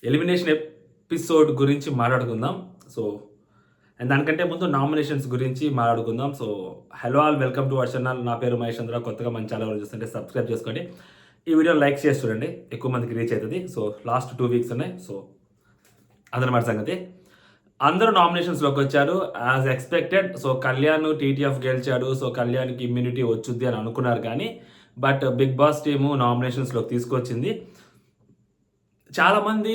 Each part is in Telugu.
ఎలిమినేషన్ ఎపిసోడ్ గురించి మాట్లాడుకుందాం. సో అండ్ దానికంటే ముందు నామినేషన్స్ గురించి మాట్లాడుకుందాం. So hello all, welcome to our channel. నా పేరు మహేష్ చంద్ర. కొత్తగా మన ఛానల్ చూస్తుంటే సబ్స్క్రైబ్ చేసుకోండి. ఈ వీడియో లైక్ చేసి చూడండి, ఎక్కువ మందికి రీచ్ అవుతుంది. సో లాస్ట్ 2 వీక్స్ ఉన్నాయి. సో అదనమాట సంగతి. అందరూ నామినేషన్స్లోకి వచ్చారు as expected. So Kalyan TTF గెలిచాడు. సో కళ్యాణ్కి ఇమ్యూనిటీ వచ్చుద్ది అని అనుకున్నారు, కానీ బట్ బిగ్ బాస్ టీము నామినేషన్స్లోకి తీసుకొచ్చింది. చాలామంది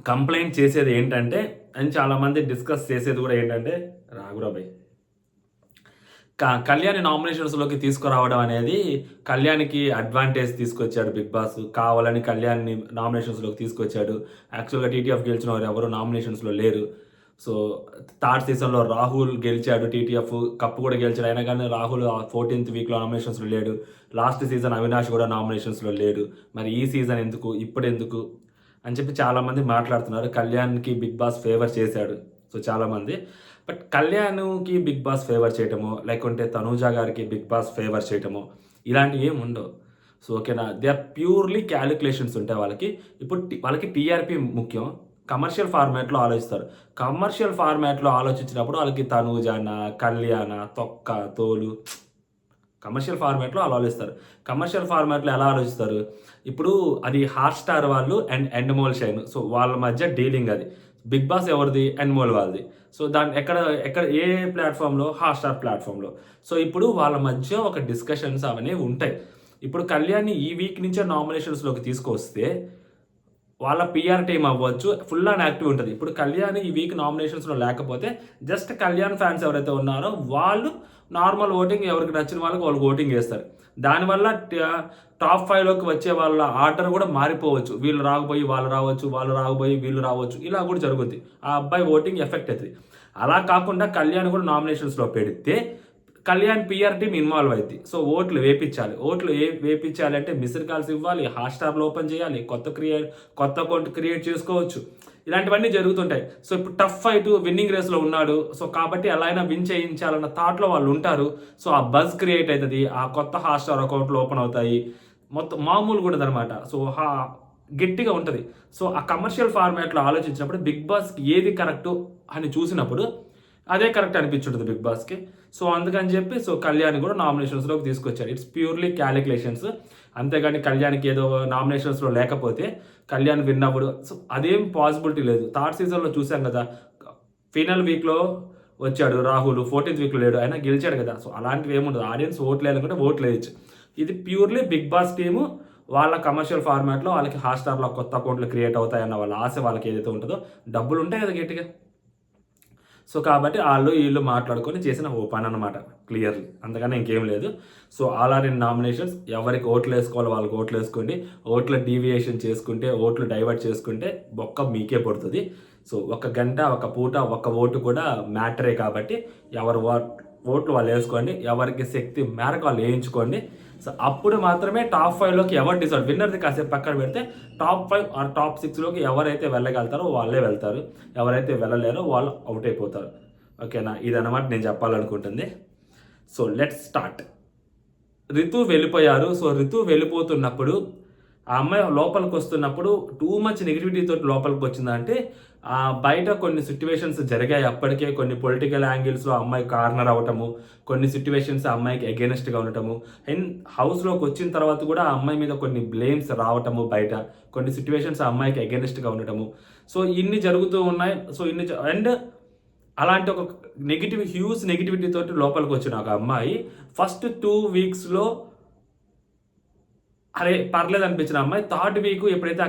కంప్లైంట్ చేసేది ఏంటంటే, అండ్ చాలామంది డిస్కస్ చేసేది కూడా ఏంటంటే, రాఘురాబాయ్ కళ్యాణ్ నామినేషన్స్లోకి తీసుకురావడం అనేది కళ్యాణ్కి అడ్వాంటేజ్ తీసుకొచ్చాడు బిగ్ బాస్. కావాలని కళ్యాణ్ని నామినేషన్స్లోకి తీసుకొచ్చాడు. యాక్చువల్గా టీటీఎఫ్ గెలిచిన వారు ఎవరు నామినేషన్స్లో లేరు. సో థర్డ్ సీజన్లో రాహుల్ గెలిచాడు, టీటీఎఫ్ కప్పు కూడా గెలిచాడు. అయినా కానీ రాహుల్ 14th వీక్లో నామినేషన్స్లో లేడు. లాస్ట్ సీజన్ అవినాష్ కూడా నామినేషన్స్లో లేడు. మరి ఈ సీజన్ ఎందుకు, ఇప్పుడు ఎందుకు అని చెప్పి చాలామంది మాట్లాడుతున్నారు. కళ్యాణ్కి బిగ్ బాస్ ఫేవర్ చేశాడు సో చాలామంది. బట్ కళ్యాణ్కి బిగ్ బాస్ ఫేవర్ చేయటమో, లేకుంటే తనూజా గారికి బిగ్ బాస్ ఫేవర్ చేయటమో ఇలాంటివి ఏమి ఉండవు. సో ఓకేనా, దే ఆర్ ప్యూర్లీ క్యాలిక్యులేషన్స్ ఉంటాయి వాళ్ళకి. ఇప్పుడు వాళ్ళకి టీఆర్పీ ముఖ్యం. కమర్షియల్ ఫార్మాట్లో ఆలోచిస్తారు. కమర్షియల్ ఫార్మాట్లో ఆలోచించినప్పుడు వాళ్ళకి తనూజాన, కళ్యాణ, తొక్క, తోలు కమర్షియల్ ఫార్మాట్లో అలా ఆలోచిస్తారు. కమర్షియల్ ఫార్మాట్లో ఎలా ఆలోచిస్తారు, ఇప్పుడు అది హాట్స్టార్ వాళ్ళు అండ్ ఎండ్మోల్ షైన్, సో వాళ్ళ మధ్య డీలింగ్ అది. బిగ్ బాస్ ఎవరిది, ఎండ్మోల్ వాళ్ళది. సో దాన్ని ఎక్కడ ఏ ప్లాట్ఫామ్లో, హాట్స్టార్ ప్లాట్ఫామ్లో. సో ఇప్పుడు వాళ్ళ మధ్య ఒక డిస్కషన్స్ అవన్నీ ఉంటాయి. ఇప్పుడు కళ్యాణ్ని ఈ వీక్ నుంచే నామినేషన్స్లోకి తీసుకొస్తే వాళ్ళ పిఆర్ టీమ్ అవ్వచ్చు, ఫుల్ అండ్ యాక్టివ్ ఉంటుంది. ఇప్పుడు కళ్యాణ్ ఈ వీక్ నామినేషన్స్లో లేకపోతే జస్ట్ కళ్యాణ్ ఫ్యాన్స్ ఎవరైతే ఉన్నారో వాళ్ళు నార్మల్ ఓటింగ్, ఎవరికి నచ్చిన వాళ్ళకి వాళ్ళు ఓటింగ్ చేస్తారు. దానివల్ల టాప్ 5లోకి వచ్చే వాళ్ళ ఆర్డర్ కూడా మారిపోవచ్చు. వీళ్ళు రాకపోయి వాళ్ళు రావచ్చు, వాళ్ళు రాకపోయి వీళ్ళు రావచ్చు, ఇలా కూడా జరుగుద్ది. ఆ అబ్బాయి ఓటింగ్ ఎఫెక్ట్ అవుతుంది. అలా కాకుండా కళ్యాణ్ కూడా నామినేషన్స్లో పెడితే కళ్యాణ్ పిఆర్ టీమ్ ఇన్వాల్వ్ అయింది. సో ఓట్లు వేపించాలి. వేపించాలి అంటే మిస్డ్ కాల్స్ ఇవ్వాలి, హాట్స్టార్లో ఓపెన్ చేయాలి, కొత్త అకౌంట్ క్రియేట్ చేసుకోవచ్చు. ఇలాంటివన్నీ జరుగుతుంటాయి. సో ఇప్పుడు టఫ్ ఫైట్, విన్నింగ్ రేస్లో ఉన్నాడు. సో కాబట్టి ఎలా అయినా విన్ చేయించాలన్న థాట్లో వాళ్ళు ఉంటారు. సో ఆ బజ్ క్రియేట్ అవుతుంది, ఆ కొత్త హాట్స్టార్ అకౌంట్లు ఓపెన్ అవుతాయి. మొత్తం మామూలు కూడా అనమాట. సో గట్టిగా ఉంటుంది. సో ఆ కమర్షియల్ ఫార్మాట్లో ఆలోచించినప్పుడు బిగ్ బాస్కి ఏది కరెక్టు అని చూసినప్పుడు అదే కరెక్ట్ అనిపించుంటుంది బిగ్ బాస్కి. సో అందుకని చెప్పి సో కళ్యాణ్ కూడా నామినేషన్స్లోకి తీసుకొచ్చాడు. It's purely calculations. అంతేగాని కళ్యాణ్కి ఏదో నామినేషన్స్లో లేకపోతే కళ్యాణ్ విన్ అవ్వడు, సో అదేం పాసిబిలిటీ లేదు. థర్డ్ సీజన్లో చూసాం కదా, ఫైనల్ వీక్లో వచ్చాడు రాహుల్, 14th వీక్లో లేడు, అయినా గెలిచాడు కదా. సో అలాంటివి ఏముండదు. ఆడియన్స్ ఓట్లు వేయాలనుకుంటే ఓట్లు వేయచ్చు. ఇది ప్యూర్లీ బిగ్ బాస్ టీము వాళ్ళ కమర్షియల్ ఫార్మాట్లో వాళ్ళకి హాట్స్టార్లో కొత్త అకౌంట్లు క్రియేట్ అవుతాయన్న వాళ్ళ ఆశ వాళ్ళకి ఏదైతే ఉంటుందో, డబ్బులు ఉంటాయి కదా గట్టిగా. సో కాబట్టి వాళ్ళు వీళ్ళు మాట్లాడుకొని చేసిన ఓ పని అనమాట, క్లియర్లీ. అంతకన్నా ఇంకేం లేదు. So all are in nominations. ఎవరికి ఓట్లు వేసుకోవాలి వాళ్ళకి ఓట్లు వేసుకోండి. ఓట్ల డీవియేషన్ చేసుకుంటే, ఓట్లు డైవర్ట్ చేసుకుంటే బొక్క మీకే పడుతుంది. సో ఒక గంట, ఒక పూట, ఒక ఓటు కూడా మ్యాటరే. కాబట్టి ఎవరు ఓట్లు వాళ్ళు వేసుకోండి. ఎవరికి శక్తి మేరకు వాళ్ళు వేయించుకోండి. సో అప్పుడు మాత్రమే టాప్ 5లోకి ఎవరు డిసైడ్, విన్నర్ది కాసేపు పక్కన పెడితే టాప్ 5 ఆర్ టాప్ 6లోకి ఎవరైతే వెళ్ళగలుగుతారో వాళ్ళే వెళ్తారు. ఎవరైతే వెళ్ళలేరో వాళ్ళు అవుట్ అయిపోతారు. ఓకేనా, ఇదన్నమాట నేను చెప్పాలనుకుంటుంది. So let's start. రితు వెళ్ళిపోయారు. సో రితు వెళ్ళిపోతున్నప్పుడు ఆ అమ్మాయి లోపలికి వస్తున్నప్పుడు టూ మచ్ నెగిటివిటీతో లోపలికి వచ్చిందంటే, బయట కొన్ని సిచ్యువేషన్స్ జరిగాయి. అప్పటికే కొన్ని పొలిటికల్ యాంగిల్స్లో అమ్మాయి కార్నర్ అవ్వటము, కొన్ని సిచ్యువేషన్స్ అమ్మాయికి అగెనిస్ట్గా ఉండటము, అండ్ హౌస్లోకి వచ్చిన తర్వాత కూడా ఆ అమ్మాయి మీద కొన్ని బ్లేమ్స్ రావటము, బయట కొన్ని సిచ్యువేషన్స్ ఆ అమ్మాయికి అగెనిస్ట్గా ఉండటము. సో ఇన్ని జరుగుతూ ఉన్నాయి. సో అండ్ అలాంటి ఒక హ్యూజ్ నెగిటివిటీతో లోపలికి వచ్చిన ఒక అమ్మాయి ఫస్ట్ 2 వీక్స్లో అరే పర్లేదు అనిపించిన అమ్మాయి థర్డ్ వీక్ ఎప్పుడైతే ఆ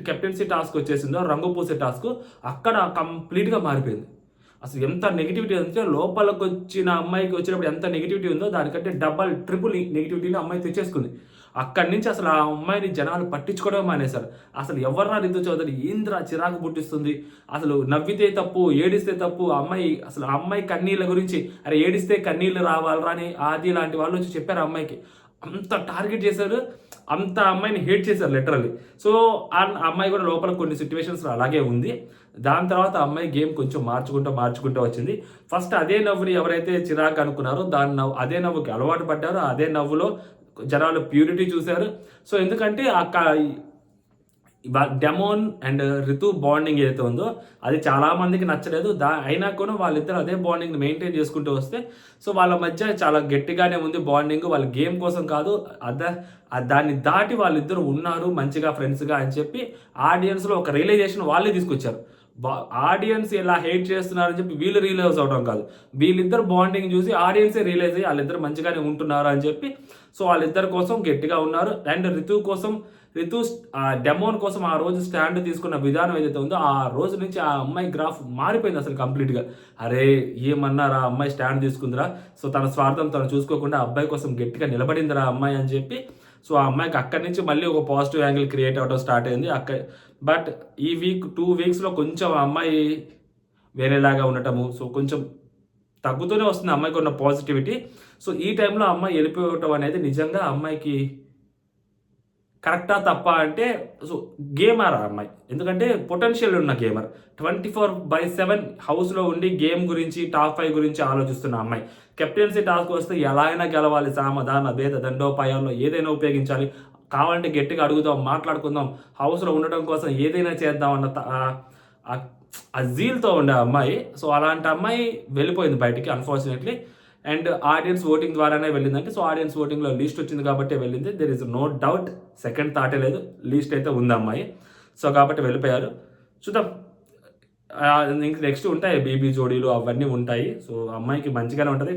కెప్టెన్సీ టాస్క్ వచ్చేసిందో, రంగు పూసే టాస్క్, అక్కడ కంప్లీట్గా మారిపోయింది. అసలు ఎంత నెగిటివిటీ అంటే, లోపలికి వచ్చిన అమ్మాయికి వచ్చినప్పుడు ఎంత నెగిటివిటీ ఉందో దానికంటే డబల్ ట్రిపుల్ నెగిటివిటీని అమ్మాయి తెచ్చేసుకుంది. అక్కడి నుంచి అసలు ఆ అమ్మాయిని జనాలు పట్టించుకోవడం మానేశారు. అసలు ఎవర్రా రితు చౌదరి, ఏంద్రా చిరాకు పుట్టిస్తుంది, అసలు నవ్వితే తప్పు, ఏడిస్తే తప్పు, అసలు ఆ అమ్మాయి కన్నీళ్ళ గురించి, అరే ఏడిస్తే కన్నీళ్ళు రావాలరా అని ఆది లాంటి వాళ్ళు వచ్చి చెప్పారు. అమ్మాయికి అంత టార్గెట్ చేశారు, అంత అమ్మాయిని హేట్ చేశారు లిటరల్లీ. సో ఆ అమ్మాయి కూడా లోపల కొన్ని సిచ్యువేషన్స్లో అలాగే ఉంది. దాని తర్వాత అమ్మాయి గేమ్ కొంచెం మార్చుకుంటూ వచ్చింది. ఫస్ట్ అదే నవ్వుని ఎవరైతే చిరాకు అనుకున్నారో అదే నవ్వుకి అలవాటు పడ్డారో, అదే నవ్వులో జనాలు ప్యూరిటీ చూశారు. సో ఎందుకంటే డెమోన్ అండ్ రితు బాండింగ్ ఏదైతే ఉందో అది చాలా మందికి నచ్చలేదు. అయినా కూడా వాళ్ళిద్దరు అదే బాండింగ్ని మెయింటైన్ చేసుకుంటూ వస్తే సో వాళ్ళ మధ్య చాలా గట్టిగానే ఉంది బాండింగ్. వాళ్ళ గేమ్ కోసం కాదు, దాన్ని దాటి వాళ్ళిద్దరు ఉన్నారు మంచిగా ఫ్రెండ్స్గా అని చెప్పి ఆడియన్స్లో ఒక రియలైజేషన్ వాళ్ళే తీసుకొచ్చారు. ఆడియన్స్ ఎలా హేట్ చేస్తున్నారని చెప్పి వీళ్ళు రియలైజ్ అవడం కాదు, వీళ్ళిద్దరు బాండింగ్ చూసి ఆడియన్సే రియలైజ్ అయ్యి వాళ్ళిద్దరు మంచిగానే ఉంటున్నారు అని చెప్పి సో వాళ్ళిద్దరి కోసం గట్టిగా ఉన్నారు. అండ్ రితు డెమోన్ కోసం ఆ రోజు స్టాండ్ తీసుకున్న విధానం ఏదైతే ఉందో ఆ రోజు నుంచి ఆ అమ్మాయి గ్రాఫ్ మారిపోయింది అసలు కంప్లీట్గా. అరే ఏమన్నారా అమ్మాయి స్టాండ్ తీసుకుందిరా, సో తన స్వార్థం తను చూసుకోకుండా అబ్బాయి కోసం గట్టిగా నిలబడిందిరా అమ్మాయి అని చెప్పి సో ఆ అమ్మాయికి అక్కడి నుంచి మళ్ళీ ఒక పాజిటివ్ యాంగిల్ క్రియేట్ అవ్వడం స్టార్ట్ అయింది. బట్ ఈ 2 వీక్స్లో కొంచెం ఆ అమ్మాయి వేరేలాగా ఉండటము, సో కొంచెం తగ్గుతూనే వస్తుంది అమ్మాయికి ఉన్న పాజిటివిటీ. సో ఈ టైంలో అమ్మాయి వెళ్ళిపోవటం అనేది నిజంగా అమ్మాయికి కరెక్టా తప్ప అంటే సో గేమర్ ఆ అమ్మాయి, ఎందుకంటే పొటెన్షియల్ ఉన్న గేమర్. 24/7 హౌస్లో ఉండి గేమ్ గురించి టాప్ 5 గురించి ఆలోచిస్తున్న అమ్మాయి. కెప్టెన్సీ టాస్క్ వస్తే ఎలా అయినా గెలవాలి, సామధాన భేద దండోపాయాల్లో ఏదైనా ఉపయోగించాలి, కావాలంటే గట్టిగా అడుగుదాం, మాట్లాడుకుందాం, హౌస్లో ఉండడం కోసం ఏదైనా చేద్దాం అన్న ఆ జీల్తో ఉండే అమ్మాయి. సో అలాంటి అమ్మాయి వెళ్ళిపోయింది బయటికి అన్ఫార్చునేట్లీ. అండ్ ఆడియన్స్ ఓటింగ్ ద్వారానే వెళ్ళిందంటే సో ఆడియన్స్ ఓటింగ్లో లీస్ట్ వచ్చింది కాబట్టి వెళ్ళింది. There is no doubt, second థాటే లేదు, లీస్ట్ అయితే ఉంది అమ్మాయి. సో కాబట్టి వెళ్ళిపోయారు. చూద్దాం ఇంక నెక్స్ట్ ఉంటాయి బీబీ జోడీలు అవన్నీ ఉంటాయి. సో అమ్మాయికి మంచిగానే ఉంటుంది.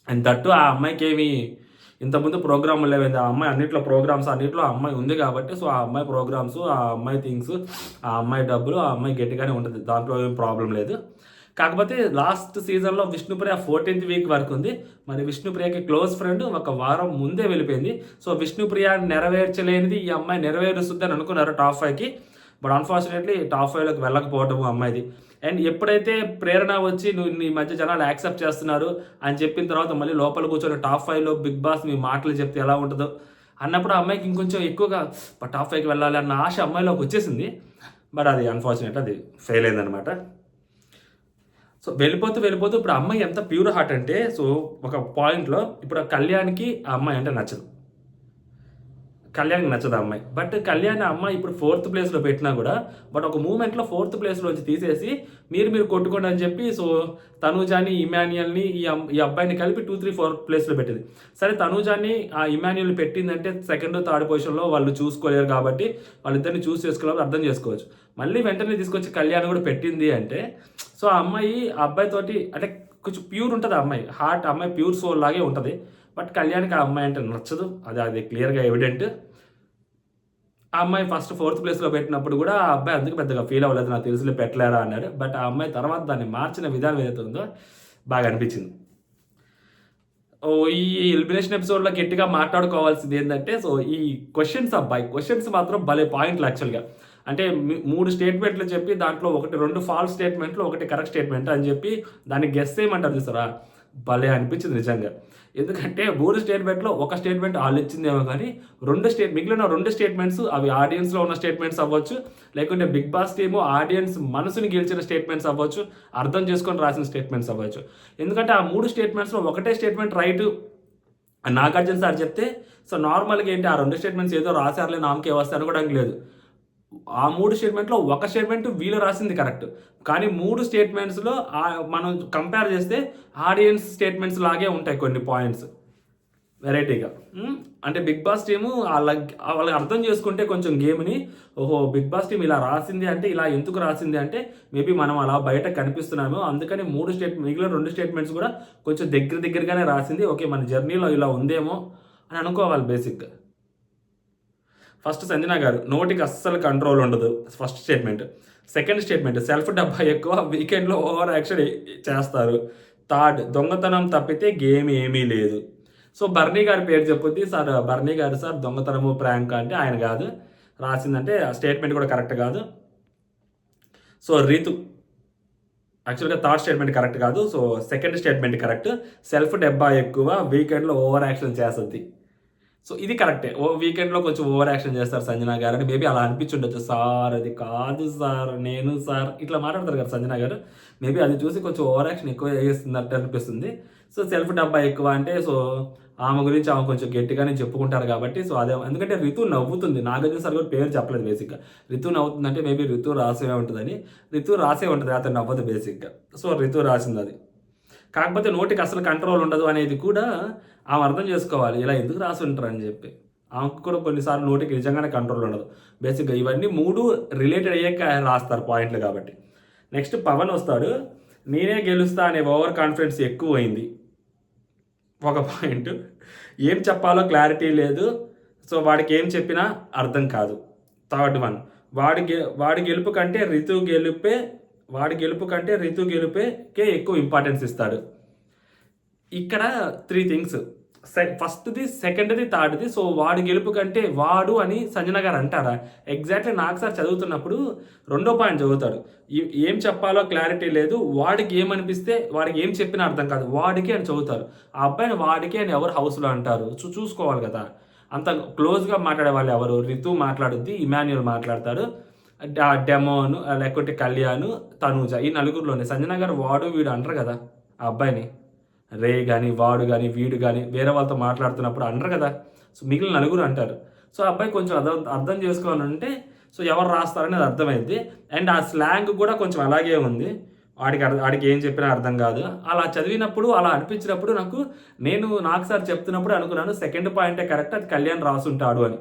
అండ్ దట్టు ఆ అమ్మాయికి ఏమి ఇంతకుముందు ప్రోగ్రాములు లేవు, ఆ అమ్మాయి అన్నింటిలో ప్రోగ్రామ్స్ అన్నింటిలో ఆ అమ్మాయి ఉంది కాబట్టి సో ఆ అమ్మాయి ప్రోగ్రామ్స్, ఆ అమ్మాయి థింగ్స్, ఆ అమ్మాయి డబ్బులు, ఆ అమ్మాయి గట్టిగానే ఉంటుంది, దాంట్లో ఏం ప్రాబ్లం లేదు. కాకపోతే లాస్ట్ సీజన్లో విష్ణుప్రియ 14th వీక్ వరకు ఉంది. మరి విష్ణుప్రియకి క్లోజ్ ఫ్రెండ్ ఒక వారం ముందే వెళ్ళిపోయింది. సో విష్ణుప్రియ నెరవేర్చలేనిది ఈ అమ్మాయి నెరవేరుస్తుందని అనుకున్నారు టాప్ 5కి. బట్ అన్ఫార్చునేట్లీ టాప్ 5లోకి వెళ్ళకపోవటము అమ్మాయిది. అండ్ ఎప్పుడైతే ప్రేరణ వచ్చి నువ్వు నీ మధ్య జనాలు యాక్సెప్ట్ చేస్తున్నారు అని చెప్పిన తర్వాత మళ్ళీ లోపల కూర్చొని టాప్ 5లో బిగ్ బాస్ మీ మాటలు చెప్తే ఎలా ఉంటుందో అన్నప్పుడు ఆ అమ్మాయికి ఇంకొంచెం ఎక్కువగా టాప్ 5కి వెళ్ళాలి అన్న ఆశ అమ్మాయిలోకి వచ్చేసింది. బట్ అది అన్ఫార్చునేట్, అది ఫెయిల్ అయిందనమాట. సో వెళ్ళిపోతూ ఇప్పుడు అమ్మాయి ఎంత ప్యూర్ హార్ట్ అంటే సో ఒక పాయింట్లో ఇప్పుడు ఆ కళ్యాణ్కి ఆ అమ్మాయి అంటే నచ్చదు, కళ్యాణ్కి నచ్చదు అమ్మాయి. బట్ కళ్యాణ్ అమ్మాయి ఇప్పుడు 4th ప్లేస్లో పెట్టినా కూడా బట్ ఒక మూమెంట్లో 4th ప్లేస్లోంచి తీసేసి మీరు కొట్టుకోండి అని చెప్పి సో తనూజాని ఇమాన్యుయల్ని ఈ అబ్బాయిని కలిపి 2, 3, 4 ప్లేస్లో పెట్టింది. సరే తనూజాని ఆ ఇమాన్యుయల్ పెట్టిందంటే 2nd, 3rd పొజిషన్లో వాళ్ళు చూసుకోలేరు కాబట్టి వాళ్ళిద్దరిని చూస్ చేసుకోవాలి, అర్థం చేసుకోవచ్చు. మళ్ళీ వెంటనే తీసుకొచ్చి కళ్యాణ్ కూడా పెట్టింది అంటే సో ఆ అమ్మాయి ఆ అబ్బాయితోటి అంటే కొంచెం ప్యూర్ ఉంటుంది ఆ అమ్మాయి హార్ట్, అమ్మాయి ప్యూర్ సోల్ లాగే ఉంటుంది. బట్ కళ్యాణ్కి ఆ అమ్మాయి అంటే నచ్చదు, అది క్లియర్గా ఎవిడెంట్. ఆ అమ్మాయి ఫస్ట్ 4th ప్లేస్లో పెట్టినప్పుడు కూడా ఆ అబ్బాయి అందుకు పెద్దగా ఫీల్ అవ్వలేదు, నాకు తెలుసులే పెట్టలేరా అన్నాడు. బట్ ఆ అమ్మాయి తర్వాత దాన్ని మార్చిన విధానం ఏదైతే ఉందో బాగా అనిపించింది. ఈ ఎలిమినేషన్ ఎపిసోడ్లో గట్టిగా మాట్లాడుకోవాల్సింది ఏంటంటే సో ఈ క్వశ్చన్స్ మాత్రం భలే పాయింట్లు యాక్చువల్గా. అంటే 3 స్టేట్మెంట్లు చెప్పి దాంట్లో 2 ఫాల్స్ స్టేట్మెంట్లు, 1 కరెక్ట్ స్టేట్మెంట్ అని చెప్పి దాన్ని గెస్ చేయమంటారు చూసారా, భలే అనిపించింది నిజంగా. ఎందుకంటే 3 స్టేట్మెంట్లో ఒక స్టేట్మెంట్ వాళ్ళు ఇచ్చిందేమో కానీ మిగిలిన 2 స్టేట్మెంట్స్ అవి ఆడియన్స్లో ఉన్న స్టేట్మెంట్స్ అవ్వచ్చు, లేకుంటే బిగ్ బాస్ టీము ఆడియన్స్ మనసుని గెలిచిన స్టేట్మెంట్స్ అవ్వచ్చు, అర్థం చేసుకొని రాసిన స్టేట్మెంట్స్ అవ్వచ్చు. ఎందుకంటే ఆ 3 స్టేట్మెంట్స్లో ఒకటే స్టేట్మెంట్ రైట్ నాగార్జున సార్ చెప్తే సో నార్మల్గా ఏంటి ఆ 2 స్టేట్మెంట్స్ ఏదో రాశారులే నామకే వస్తే అనుకోవడానికి లేదు. ఆ 3 స్టేట్మెంట్లో ఒక స్టేట్మెంట్ వీళ్ళు రాసింది కరెక్ట్, కానీ 3 స్టేట్మెంట్స్లో మనం కంపేర్ చేస్తే ఆడియన్స్ స్టేట్మెంట్స్ లాగే ఉంటాయి కొన్ని పాయింట్స్ వెరైటీగా. అంటే బిగ్ బాస్ టీము వాళ్ళకి అర్థం చేసుకుంటే కొంచెం గేమ్ని, ఓహో బిగ్ బాస్ టీం ఇలా రాసింది అంటే ఇలా ఎందుకు రాసింది అంటే మేబీ మనం అలా బయట కనిపిస్తున్నాము, అందుకని మిగిలిన 2 స్టేట్మెంట్స్ కూడా కొంచెం దగ్గరగానే రాసింది, ఓకే మన జర్నీలో ఇలా ఉందేమో అని అనుకోవాలి బేసిక్గా. ఫస్ట్ సంజన గారు నోటికి అస్సలు కంట్రోల్ ఉండదు, first statement. Second statement self డబ్బా ఎక్కువ, వీకెండ్లో ఓవర్ యాక్షన్ చేస్తారు. థర్డ్ దొంగతనం తప్పితే గేమ్ ఏమీ లేదు. సో బర్నీ గారి పేరు చెప్పొద్ది సార్, బర్నీ గారు సార్ దొంగతనము ప్రాంక్ అంటే ఆయన కాదు రాసిందంటే ఆ స్టేట్మెంట్ కూడా కరెక్ట్ కాదు. సో రీతు యాక్చువల్గా థర్డ్ స్టేట్మెంట్ కరెక్ట్ కాదు, so second statement correct. Self డబ్బా ఎక్కువ, వీకెండ్లో ఓవర్ యాక్షన్ చేస్తుంది. సో ఇది కరెక్టే, వీకెండ్లో కొంచెం ఓవర్ యాక్షన్ చేస్తారు సంజన గారు అని మేబీ అలా అనిపించుండొచ్చు. సార్ అది కాదు సార్, నేను సార్ ఇట్లా మాట్లాడతారు కదా సంజన గారు, మేబీ అది చూసి కొంచెం ఓవర్ యాక్షన్ ఎక్కువ చేస్తున్నట్టు అనిపిస్తుంది. సో సెల్ఫ్ డబ్బా ఎక్కువ అంటే సో ఆమె గురించి ఆమె కొంచెం గట్టిగానే చెప్పుకుంటారు కాబట్టి సో అదే ఎందుకంటే రితు నవ్వుతుంది. నాగార్జున సార్ కూడా పేరు చెప్పలేదు బేసిక్గా. రితు నవ్వుతుందంటే మేబీ రితు రాసే ఉంటుందని. రితు రాసే ఉంటుంది, అతను నవ్వదు బేసిక్గా. సో రితు రాసింది అది. కాకపోతే నోటికి అసలు కంట్రోల్ ఉండదు అనేది కూడా ఆమె అర్థం చేసుకోవాలి, ఇలా ఎందుకు రాసి ఉంటారు అని చెప్పి. ఆమెకు కూడా కొన్నిసార్లు నోటికి నిజంగానే కంట్రోల్ ఉండదు. బేసిక్గా ఇవన్నీ 3 రిలేటెడ్ అయ్యాక రాస్తారు పాయింట్లు కాబట్టి. నెక్స్ట్ పవన్ వస్తాడు. నేనే గెలుస్తా అనే ఓవర్ కాన్ఫిడెన్స్ ఎక్కువైంది, ఒక పాయింట్. ఏం చెప్పాలో క్లారిటీ లేదు, సో వాడికి ఏం చెప్పినా అర్థం కాదు. థర్డ్ వన్, వాడి గెలుపు కంటే రితు గెలుపేకే ఎక్కువ ఇంపార్టెన్స్ ఇస్తాడు. ఇక్కడ 3 థింగ్స్, ఫస్ట్ది, సెకండ్ది, థర్డ్ది. సో వాడి గెలుపు కంటే వాడు అని సంజన గారు అంటారా? ఎగ్జాక్ట్లీ నాకు సార్ చదువుతున్నప్పుడు రెండో పాయింట్ చదువుతాడు. ఏం చెప్పాలో క్లారిటీ లేదు, వాడికి ఏమనిపిస్తే వాడికి ఏం చెప్పినా అర్థం కాదు, వాడికి అని చదువుతారు. ఆ అబ్బాయిని వాడికి అని ఎవరు హౌస్లో అంటారు? చూసుకోవాలి కదా. అంత క్లోజ్గా మాట్లాడే వాళ్ళు ఎవరు? రితు మాట్లాడుద్ది, ఇమాన్యుల్ మాట్లాడతాడు, డెమోను లేకుంటే కళ్యాణ్, తనూజ, ఈ నలుగురిలోనే సంజన గారు వాడు వీడు అంటారు కదా ఆ అబ్బాయిని. రే కానీ వాడు కానీ వీడు కానీ వేరే వాళ్ళతో మాట్లాడుతున్నప్పుడు అనరు కదా. సో మిగిలిన నలుగురు అంటారు. సో అబ్బాయి కొంచెం అర్థం చేసుకోవాలంటే సో ఎవరు రాస్తారనేది అర్థమైంది. అండ్ ఆ స్లాంగ్ కూడా కొంచెం అలాగే ఉంది. వాడికి ఏం చెప్పినా అర్థం కాదు. అలా చదివినప్పుడు, అలా అనిపించినప్పుడు నాకు సార్ చెప్తున్నప్పుడు అనుకున్నాను సెకండ్ పాయింటే కరెక్ట్, అది కళ్యాణ్ రాసుంటాడు అని.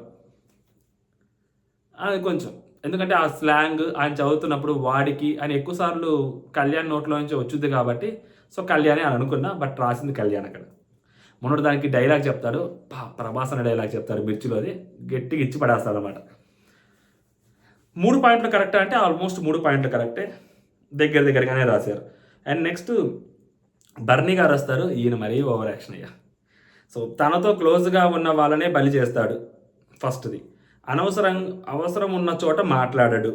అది కొంచెం ఎందుకంటే ఆ స్లాంగ్ ఆయన చదువుతున్నప్పుడు వాడికి అని ఎక్కువసార్లు కళ్యాణ్ నోట్లో నుంచి వచ్చుద్ది కాబట్టి సో కళ్యాణి అని అనుకున్నా. బట్ రాసింది కళ్యాణ్ అక్కడ. మొన్నటి దానికి డైలాగ్ చెప్తాడు, ప్రభాస్ అనే డైలాగ్ చెప్తాడు మిర్చిలో, అది గట్టిగా ఇచ్చి పడేస్తాడు అనమాట. 3 పాయింట్లు కరెక్టే అంటే ఆల్మోస్ట్ 3 పాయింట్లు కరెక్టే, దగ్గరగానే రాశారు. అండ్ నెక్స్ట్ బర్నీ గారు వస్తారు. ఈయన మరీ ఓవర్ యాక్షన్ అయ్యా. సో తనతో క్లోజ్గా ఉన్న వాళ్ళనే బలి చేస్తాడు, ఫస్ట్ది. అవసరం ఉన్న చోట మాట్లాడాడు,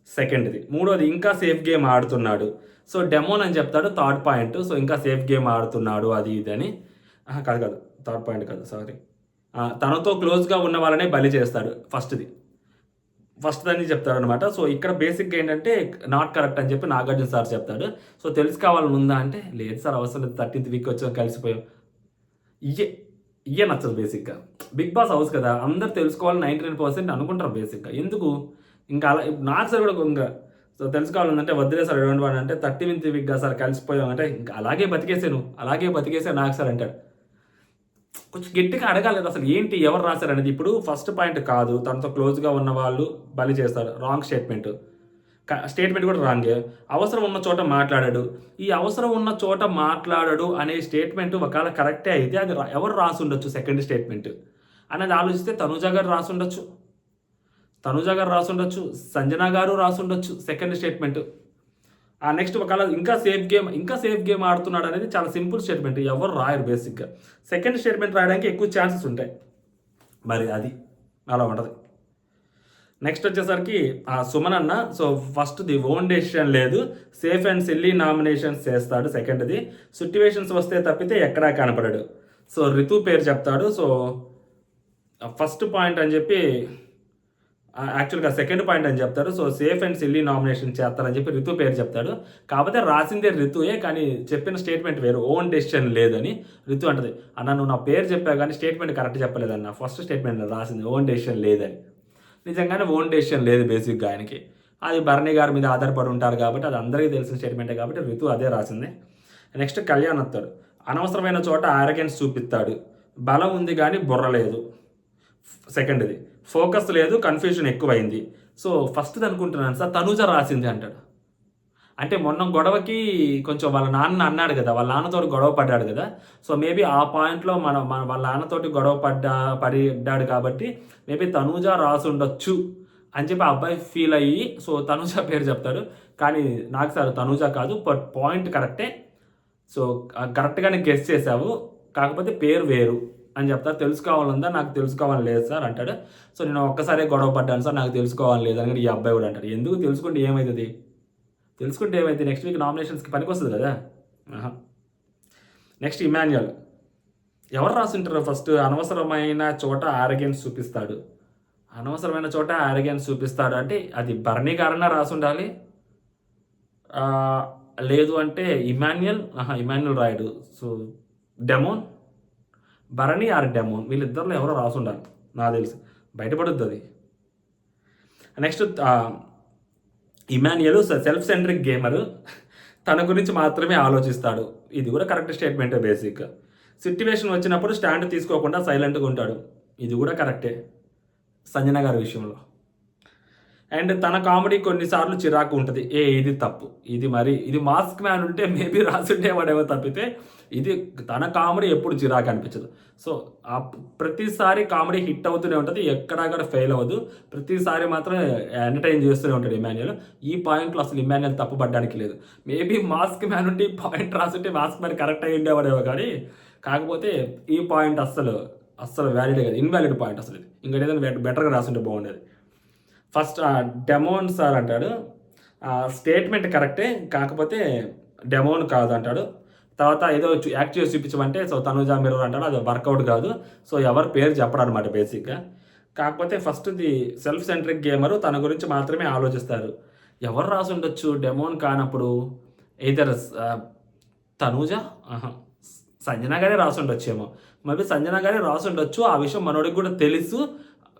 సెకండ్ది. మూడోది ఇంకా సేఫ్ గేమ్ ఆడుతున్నాడు. సో డెమోన్ అని చెప్తాడు, థర్డ్ పాయింట్. సో ఇంకా సేఫ్ గేమ్ ఆడుతున్నాడు అది ఇది అని. కాదు, థర్డ్ పాయింట్ కాదు, సారీ. తనతో క్లోజ్గా ఉన్న వాళ్ళనే బలి చేస్తాడు, ఫస్ట్ అని చెప్తాడు అనమాట. సో ఇక్కడ బేసిక్గా ఏంటంటే నాట్ కరెక్ట్ అని చెప్పి నాగార్జున సార్ చెప్తాడు. సో తెలుసుకోవాలని ఉందా అంటే లేదు సార్, అవసరం లేదు, 13th వీక్ వచ్చాం కలిసిపోయాం. ఇయ్యే నచ్చదు బేసిక్గా. బిగ్ బాస్ హౌస్ కదా, అందరు తెలుసుకోవాలని 99% అనుకుంటారు బేసిక్గా. ఎందుకు ఇంకా అలా నాకు సార్ కూడా ఇంకా సో తెలుసుకోవాలంటే వద్దులే సార్ ఎటువంటి వాడు అంటే 13th వీక్గా సార్ కలిసిపోయాం అంటే ఇంకా అలాగే బతికేసే నాకు సార్ అంటాడు. కొంచెం గట్టిగా అడగాలి అసలు ఏంటి ఎవరు రాశారు అనేది. ఇప్పుడు ఫస్ట్ పాయింట్ కాదు, తనతో క్లోజ్గా ఉన్న వాళ్ళు బలి చేస్తారు, రాంగ్ స్టేట్మెంట్ కూడా రాంగే. అవసరం ఉన్న చోట మాట్లాడాడు, ఈ అవసరం ఉన్న చోట మాట్లాడాడు అనే స్టేట్మెంట్ ఒకవేళ కరెక్టే అయితే అది ఎవరు రాసి ఉండొచ్చు సెకండ్ స్టేట్మెంట్ అనేది ఆలోచిస్తే తనుజ గారు రాసుండొచ్చు, సంజన గారు రాసుండొచ్చు సెకండ్ స్టేట్మెంట్. ఆ నెక్స్ట్ ఒకవేళ ఇంకా సేఫ్ గేమ్ ఆడుతున్నాడు అనేది చాలా సింపుల్ స్టేట్మెంట్, ఎవరు రాయరు బేసిక్గా. సెకండ్ స్టేట్మెంట్ రాయడానికి ఎక్కువ ఛాన్సెస్ ఉంటాయి, మరి అది అలా ఉంటుంది. నెక్స్ట్ వచ్చేసరికి సుమన్ అన్న, సో ఫస్ట్ది ఓన్ డెసిషన్ లేదు, సేఫ్ అండ్ సిల్లీ నామినేషన్స్ చేస్తాడు, సెకండ్ది సిట్యువేషన్స్ వస్తే తప్పితే ఎక్కడా కనపడాడు. సో రితు పేరు చెప్తాడు. సో ఫస్ట్ పాయింట్ అని చెప్పి యాక్చువల్గా సెకండ్ పాయింట్ అని చెప్తారు. So safe and silly nomination చేస్తారని చెప్పి రితు పేరు చెప్తాడు. కాకపోతే రాసిందే రితుయే, కానీ చెప్పిన స్టేట్మెంట్ వేరు, ఓన్ డెసిషన్ లేదని రితు అంటది. అన్న నువ్వు నా పేరు చెప్పావు కానీ స్టేట్మెంట్ కరెక్ట్ చెప్పలేదన్న, ఫస్ట్ స్టేట్మెంట్ రాసింది ఓన్ డెసిషన్ లేదని. నిజంగానే ఓన్ డెసిషన్ లేదు బేసిక్గా ఆయనకి. అది భరణి గారి మీద ఆధారపడి ఉంటారు కాబట్టి అది అందరికీ తెలిసిన స్టేట్మెంటే కాబట్టి రితు అదే రాసింది. నెక్స్ట్ కళ్యాణ్ వస్తాడు. అనవసరమైన చోట ఆరగెన్స్ చూపిస్తాడు, బలం ఉంది కానీ బుర్ర లేదు, సెకండ్ది ఫోకస్ లేదు, కన్ఫ్యూజన్ ఎక్కువైంది. సో ఫస్ట్ది అనుకుంటున్నాను సార్ తనూజ రాసింది అంటాడు. అంటే మొన్న గొడవకి కొంచెం వాళ్ళ నాన్న అన్నాడు కదా, వాళ్ళ నాన్నతోటి గొడవ పడ్డాడు కదా. సో మేబీ ఆ పాయింట్లో వాళ్ళ నాన్నతోటి గొడవ పడ్డాడు కాబట్టి మేబీ తనూజ రాసుండొచ్చు అని చెప్పి ఆ అబ్బాయి ఫీల్ అయ్యి సో తనూజ పేరు చెప్తాడు. కానీ నాకు సార్ తనూజ కాదు, బట్ పాయింట్ కరెక్టే. సో కరెక్ట్గానే గెస్ చేసావు, కాకపోతే పేరు వేరు అని చెప్తారు. తెలుసుకోవాలందా, నాకు తెలుసుకోవాలని లేదు సార్ అంటాడు. సో నేను ఒక్కసారే గొడవ పడ్డాను సార్, నాకు తెలుసుకోవాలని లేదు అని ఈ అబ్బాయి కూడా అంటాడు. ఎందుకు తెలుసుకుంటే ఏమవుతుంది, నెక్స్ట్ వీక్ నామినేషన్స్కి పనికి వస్తుంది కదా. నెక్స్ట్ ఇమాన్యుయల్, ఎవరు రాసుంటారు ఫస్ట్, అనవసరమైన చోట ఆరగెన్స్ చూపిస్తాడు అంటే అది భరణి గారన్నా రాసి ఉండాలి, లేదు అంటే ఇమాన్యుయల్ రాయడు. సో భరణి ఆర్ డెమోన్ వీళ్ళిద్దరిలో ఎవరో రాసి ఉండాలి నాకు తెలిసి, బయటపడుద్ది అది. Next Emmanuel self centric gamer, తన గురించి మాత్రమే ఆలోచిస్తాడు. ఇది కూడా కరెక్ట్ స్టేట్మెంటే బేసిక్గా. సిట్యువేషన్ వచ్చినప్పుడు స్టాండ్ తీసుకోకుండా సైలెంట్గా ఉంటాడు. ఇది కూడా కరెక్టే సంజన గారి విషయంలో. అండ్ తన కామెడీ కొన్నిసార్లు చిరాకు ఉంటుంది. ఇది తప్పు. ఇది మాస్క్ మ్యాన్ ఉంటే మేబీ రాసుండేవాడేమో తప్పితే ఇది తన కామెడీ ఎప్పుడు చిరాకు అనిపించదు. సో ప్రతిసారి కామెడీ హిట్ అవుతూనే ఉంటుంది, ఎక్కడా కూడా ఫెయిల్ అవ్వదు. ప్రతిసారి మాత్రం ఎంటర్టైన్ చేస్తూనే ఉంటాడు ఇమాన్యుయల్. ఈ పాయింట్లో అసలు ఇమాన్యుయల్ తప్పుపడడానికి లేదు. మేబీ మాస్క్ మ్యాన్ ఉంటే ఈ పాయింట్ రాసుంటే మాస్క్ మ్యాన్ కరెక్ట్ అయ్యి ఉండేవాడేమో, కానీ కాకపోతే ఈ పాయింట్ అస్సలు వ్యాలిడ్ కాదు, ఇన్వాలిడ్ పాయింట్ అసలు. ఇది ఇంకా ఏదైనా బెటర్గా రాసుంటే బాగుండేది. ఫస్ట్ డెమోన్ సార్ అంటాడు, స్టేట్మెంట్ కరెక్టే కాకపోతే డెమోన్ కాదు అంటాడు. తర్వాత ఏదో యాక్ట్ చేసి చూపించమంటే సో తనుజా మిర్రర్ అంటాడు, అది వర్కౌట్ కాదు. సో ఎవరి పేరు చెప్పడం అనమాట బేసిక్గా. కాకపోతే ఫస్ట్ది సెల్ఫ్ సెంట్రిక్ గేమరు, తన గురించి మాత్రమే ఆలోచిస్తారు. ఎవరు రాసి ఉండొచ్చు డెమోన్ కానప్పుడు? ఇద్దరు తనుజా, సంజన గారే రాసి ఉండొచ్చేమో. మేబీ సంజన గారే రాసి ఉండొచ్చు, ఆ విషయం మనోడికి కూడా తెలుసు.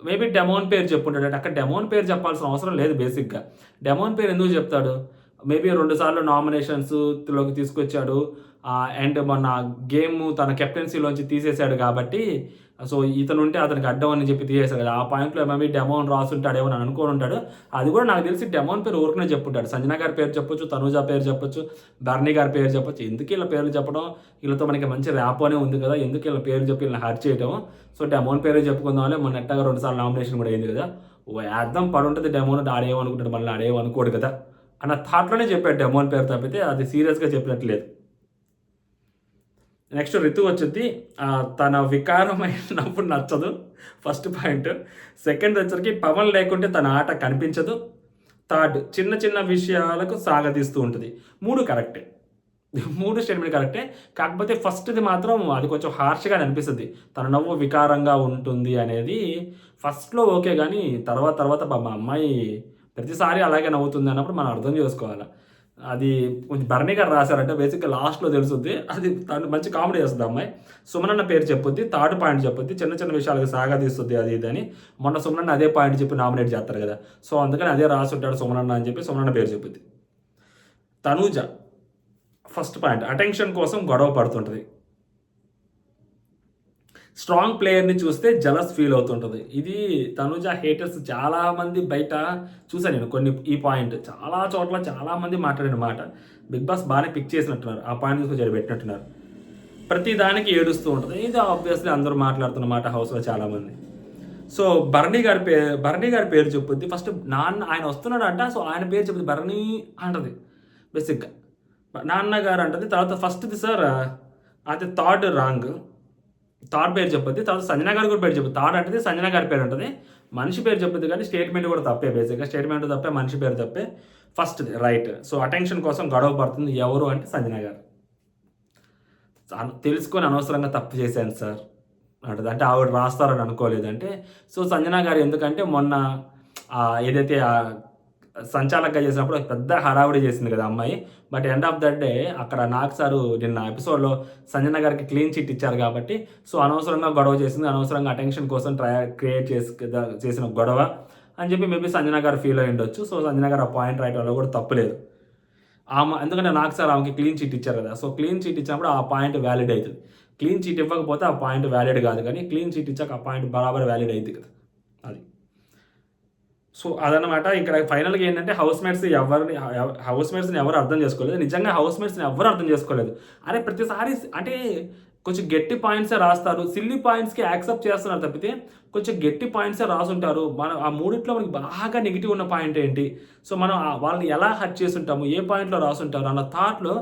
మేబీ డెమోన్ పేరు చెప్పుంటాడు. అక్కడ డెమోన్ పేరు చెప్పాల్సిన అవసరం లేదు బేసిక్గా. డెమోన్ పేరు ఎందుకు చెప్తాడు? మేబీ 2 సార్లు నామినేషన్స్లోకి తీసుకొచ్చాడు, అండ్ మొన్న గేమ్ తన కెప్టెన్సీలోంచి తీసేశాడు కాబట్టి సో ఇతను ఉంటే అతనికి అడ్డం అని చెప్పి తీసేశాడు కదా. ఆ పాయింట్లో మేబీ డెమోన్ రాసుంటాడేమో అని అనుకోని ఉంటాడు. అది కూడా నాకు తెలిసి డెమోన్ పేరు ఊరికనే చెప్పుంటాడు. సంజన గారి పేరు చెప్పొచ్చు, తనుజా పేరు చెప్పొచ్చు, భరణి గారి పేరు చెప్పొచ్చు. ఎందుకు ఇలా పేర్లు చెప్పడం? వీళ్ళతో మనకి మంచి ర్యాపోనే ఉంది కదా, ఎందుకు ఇలా పేరు చెప్పి వీళ్ళని హర్ట్ చేయడం? సో డెమోన్ పేరు చెప్పుకుందామని మొన్న నెట్టగా 2 సార్లు నామినేషన్ కూడా అయింది కదా. అర్థం పడుంటుంది డెమోన్, ఆడేమనుకుంటాడు మళ్ళీ ఆడేమనుకోడు కదా అన్న థాట్లోనే చెప్పాడు డెమోన్ పేరు తప్పితే అది సీరియస్గా చెప్పినట్లేదు. నెక్స్ట్ రితు వచ్చింది, తన వికారమైనప్పుడు నచ్చదు, ఫస్ట్ పాయింట్. సెకండ్ వచ్చరికి పవన్ లేకుంటే తన ఆట కనిపించదు. థర్డ్ చిన్న చిన్న విషయాలకు సాగదీస్తూ ఉంటుంది. 3 కరెక్టే, 3 స్టేట్మెంట్ కరెక్టే. కాకపోతే ఫస్ట్ది మాత్రం అది కొంచెం హార్ష్గా అనిపిస్తుంది. తన నవ్వు వికారంగా ఉంటుంది అనేది ఫస్ట్లో ఓకే, కానీ తర్వాత మా అమ్మాయి ప్రతిసారి అలాగే నవ్వుతుంది అన్నప్పుడు మనం అర్థం చేసుకోవాలి. అది కొంచెం భరణి గారు రాశారంటే బేసిక్గా లాస్ట్లో తెలుస్తుంది. అది తను మంచి కామెడీ చేస్తుంది అమ్మాయి. సుమనన్న పేరు చెప్పుద్ది, థర్డ్ పాయింట్ చెప్పుద్ది, చిన్న చిన్న విషయాలకు సాగదీస్తుంది అది ఇది అని. మొన్న సుమనన్న అదే పాయింట్ చెప్పి నామినేట్ చేస్తారు కదా, సో అందుకని అదే రాసి ఉంటాడు సుమనన్న అని చెప్పి సుమనన్న పేరు చెప్పుద్ది. తనూజ ఫస్ట్ పాయింట్, అటెన్షన్ కోసం గొడవ పడుతుంటుంది. స్ట్రాంగ్ ప్లేయర్ని చూస్తే జలస్ ఫీల్ అవుతుంటుంది. ఇది తనుజ హేటర్స్ చాలామంది బయట చూసాను నేను ఈ పాయింట్ చాలా చోట్ల చాలామంది మాట్లాడిన మాట. బిగ్ బాస్ బాగానే పిక్ చేసినట్టున్నారు, ఆ పాయింట్ తీసుకొచ్చి పెట్టినట్టున్నారు. ప్రతి దానికి ఏడుస్తూ ఉంటుంది. ఇది ఆబ్వియస్లీ అందరూ మాట్లాడుతున్న మాట హౌస్లో చాలామంది. సో భరణి గారి పేరు చెప్పుద్ది. ఫస్ట్ ఆయన వస్తున్నాడు అంట, సో ఆయన పేరు చెప్పుద్ది భరణి అంటది బేసిక్గా. నాన్నగారు అంటది. తర్వాత ఫస్ట్ది సార్ అయితే థర్డ్ రాంగ్, థర్డ్ పేరు చెప్పొద్ది. తర్వాత సంజన గారి కూడా పేరు చెప్పదు. థర్డ్ అంటే సంజన గారి పేరు ఉంటుంది, మనిషి పేరు చెప్పొద్దు. కానీ స్టేట్మెంట్ కూడా తప్పే, బేసిక్గా స్టేట్మెంట్ తప్పే, మనిషి పేరు తప్పే. ఫస్ట్ది రైట్. సో అటెన్షన్ కోసం గొడవ పడుతుంది ఎవరు అంటే సంజన గారు. తెలుసుకొని అనవసరంగా తప్పు చేశాను సార్ అంటది. అంటే ఆవిడ రాస్తారని అనుకోలేదంటే సో సంజన గారు ఎందుకంటే మొన్న ఏదైతే సంచాలకంగా చేసినప్పుడు పెద్ద హడావుడి చేసింది కదా అమ్మాయి. But end of that day అక్కడ నాగ్ సారు నిన్న ఎపిసోడ్లో సంజన గారికి క్లీన్ చిట్ ఇచ్చారు కాబట్టి సో అనవసరంగా గొడవ చేసింది, అనవసరంగా అటెన్షన్ కోసం క్రియేట్ చేసిన గొడవ అని చెప్పి మేబీ సంజన గారు ఫీల్ అయ్యి ఉండొచ్చు. సో సంజన గారు ఆ పాయింట్ రాయడంలో కూడా తప్పులేదు. ఎందుకంటే నాగ్ సార్ ఆమెకి క్లీన్ చిట్ ఇచ్చారు కదా, సో క్లీన్ చిట్ ఇచ్చినప్పుడు ఆ పాయింట్ వ్యాలిడ్ అవుతుంది. క్లీన్ చిట్ ఇవ్వకపోతే ఆ పాయింట్ వ్యాలిడ్ కాదు, కానీ క్లీన్ చిట్ ఇచ్చాక ఆ పాయింట్ బరాబర్ వ్యాలిడ్ అవుతుంది కదా అది. సో అదనమాట. ఇక్కడ ఫైనల్గా ఏంటంటే హౌస్ మేట్స్ని ఎవరు అర్థం చేసుకోలేదు. నిజంగా హౌస్ మేట్స్ని ఎవరు అర్థం చేసుకోలేదు. అరే ప్రతిసారి అంటే కొంచెం గట్టి పాయింట్సే రాస్తారు, సిల్లీ పాయింట్స్కి యాక్సెప్ట్ చేస్తున్నారు తప్పితే కొంచెం గట్టి పాయింట్సే రాసుంటారు. మనం ఆ మూడిట్లో మనకి బాగా నెగిటివ్ ఉన్న పాయింట్ ఏంటి, సో మనం వాళ్ళని ఎలా హర్ట్ చేసి ఉంటాము, ఏ పాయింట్లో రాసుంటారు అన్న థాట్లో